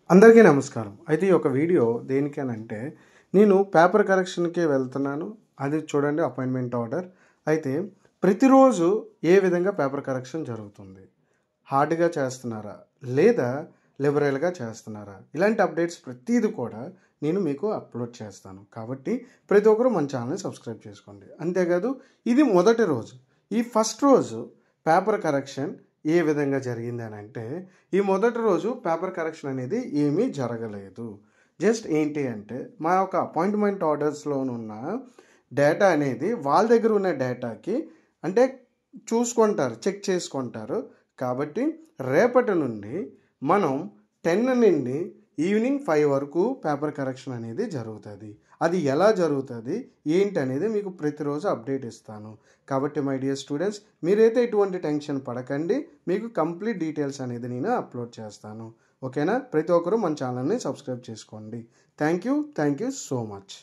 అందరికీ నమస్కారం. అయితే ఈ ఒక వీడియో దేనికనంటే నేను పేపర్ కరెక్షన్‌కి వెళ్తున్నాను. అది చూడండి అపాయింట్మెంట్ ఆర్డర్. అయితే ప్రతిరోజు ఏ విధంగా పేపర్ కరెక్షన్ జరుగుతుంది? హార్డ్‌గా చేస్తున్నారా? లేదా లిబరల్‌గా చేస్తున్నారా? ఇలాంటి అప్డేట్స్ ప్రతీది కూడా నేను మీకు అప్లోడ్ చేస్తాను. కాబట్టి ప్రతి ఒక్కరు మన ఛానల్‌ని సబ్స్క్రైబ్ చేసుకోండి. అంతేకాదు ఇది మొదటి రోజు. ఈ ఫస్ట్ రోజు పేపర్ కరెక్షన్ ఏ విధంగా జరిగింది అని అంటే ఈ మొదటి రోజు పేపర్ కరెక్షన్ అనేది ఏమీ జరగలేదు. జస్ట్ ఏంటి అంటే మా యొక్క అపాయింట్మెంట్ ఆర్డర్స్లోనున్న డేటా అనేది వాళ్ళ దగ్గర ఉన్న డేటాకి అంటే చూసుకుంటారు, చెక్ చేసుకుంటారు. కాబట్టి రేపటి నుండి మనం 10 నుండి ఈవినింగ్ 5 వరకు పేపర్ కరెక్షన్ అనేది జరుగుతుంది. అది ఎలా జరుగుతుంది ఏంటి అనేది మీకు ప్రతిరోజు అప్డేట్ ఇస్తాను. కాబట్టి మై డియర్ స్టూడెంట్స్ మీరైతే ఎటువంటి టెన్షన్ పడకండి. మీకు కంప్లీట్ డీటెయిల్స్ అనేది నేను అప్లోడ్ చేస్తాను. ఓకేనా? ప్రతి ఒక్కరూ మన ఛానల్ని సబ్స్క్రైబ్ చేసుకోండి. Thank you so much.